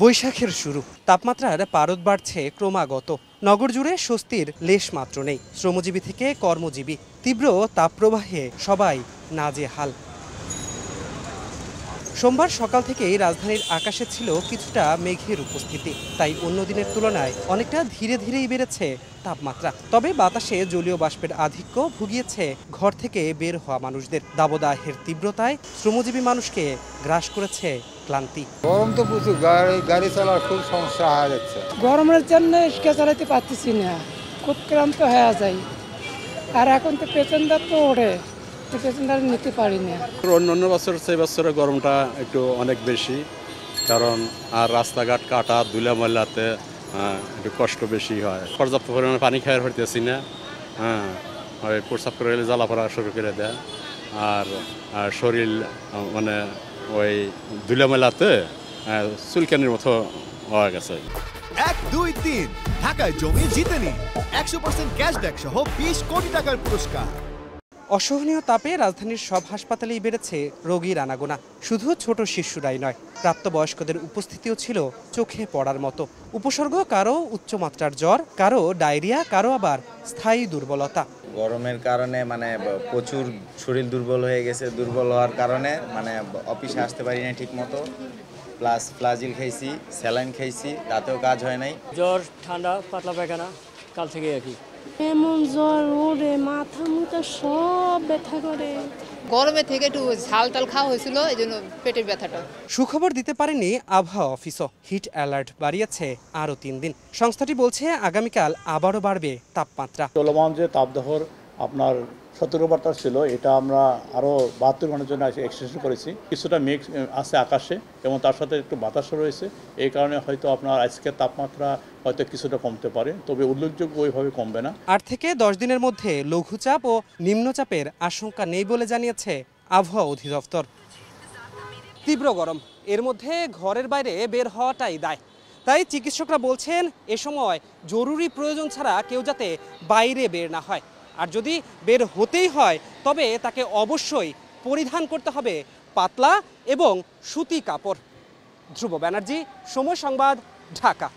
বৈশাখের শুরু, তাপমাত্রার পারদ বাড়ছে ক্রমাগত। নগর জুড়ে স্বস্তির লেশ মাত্র নেই। শ্রমজীবী থেকে কর্মজীবী, তীব্র তাপপ্রবাহে সবাই নাজেহাল। সোমবার সকাল থেকেই রাজধানীর আকাশে ছিল কিছুটা মেঘের উপস্থিতি, তাই অন্য দিনের তুলনায় অনেকটা ধীরে ধীরেই বেড়েছে তাপমাত্রা। তবে বাতাসে জলীয় বাষ্পের আধিক্য ভুগিয়েছে ঘর থেকে বের হওয়া মানুষদের। দাবদাহের তীব্রতায় শ্রমজীবী মানুষকে গ্রাস করেছে ক্লান্তি। গরম তো প্রচুর, গাড়ি চলার খুব সমস্যা হয়ে যাচ্ছে। গরমের জন্য রিক্সা চালাতে পারতেছি না, খুব ক্লান্ত হয়ে যায়। আর এখন তো পেছনদার তো ওঠে, পেছনদার নিতে পারি না। অন্যান্য বছর সেই বছরে গরমটা একটু অনেক বেশি, কারণ আর রাস্তাঘাট কাটা ধুলা ময়লাতে একটু কষ্ট বেশি হয়। পর্যাপ্ত পরিমাণে পানি খাওয়ার হইতেছি না, ওই প্রস্রাব করে গেলে জ্বালা পড়া শুরু করে দেয়। আর শরীর মানে ওই ধুলা ময়লাতে চুলকানির মতো হয়ে গেছে। 1, 2, 3 ঢাকায় জমি জিতে নিন 100% ক্যাশব্যাক সহ 20 কোটি টাকার পুরস্কার। অসহনীয় তাপে রাজধানীর সব হাসপাতালেই বেড়েছে রোগীর আনাগোনা। শুধু ছোট শিশুরাই নয়, প্রাপ্তবয়স্কদের উপস্থিতিও ছিল চোখে পড়ার মতো। উপসর্গ কারো উচ্চমাত্রার জ্বর, কারো ডায়রিয়া, কারো আবার স্থায়ী দুর্বলতা। গরমের কারণে প্রচুর শরীর দুর্বল হয়ে গেছে। দুর্বল হওয়ার কারণে অফিসে আসতে পারি না ঠিক মতো। প্লাস ফ্লাজিল খাইছি, স্যালাইন খাইছি, তাতেও কাজ হয় নাই। জ্বর, ঠান্ডা, পাতলা পায়খানা কাল থেকে একই। এমন জ্বর ওরে, মাথা মুথা সব ব্যথা করে। গরমে থেকে একটু ঝাল টাল খাওয়া হয়েছিল, এই জন্য পেটের ব্যথাটা। সুখবর দিতে পারেনি আবহাওয়া অফিসও। হিট অ্যালার্ট বাড়িয়েছে আরও 3 দিন। সংস্থাটি বলছে আগামীকাল আবারও বাড়বে তাপমাত্রা। চলমান যে তাপদাহর আপনার সতর্কবার্তা ছিল, এটা আমরা আরও 72 ঘন্টার জন্য এক্সটেনশন করেছি। কিছুটা মেঘ আছে আকাশে এবং তার সাথে একটু বাতাসও রয়েছে। এই কারণে হয়তো আপনার আজকের তাপমাত্রা হয়তো কিছুটা কমতে পারে, তবে উল্লেখযোগ্য ওইভাবে কমবে না। 8 থেকে 10 দিনের মধ্যে লঘুচাপ ও নিম্নচাপের আশঙ্কা নেই বলে জানিয়েছে আবহাওয়া অধিদপ্তর। তীব্র গরম, এর মধ্যে ঘরের বাইরে বের হওয়াটাই দায়। তাই চিকিৎসকরা বলছেন এ সময় জরুরি প্রয়োজন ছাড়া কেউ যাতে বাইরে বের না হয়। আর যদি বের হতেই হয় তবে তাকে অবশ্যই পরিধান করতে হবে পাতলা এবং সুতি কাপড়। ধ্রুব ব্যানার্জি, সময় সংবাদ, ঢাকা।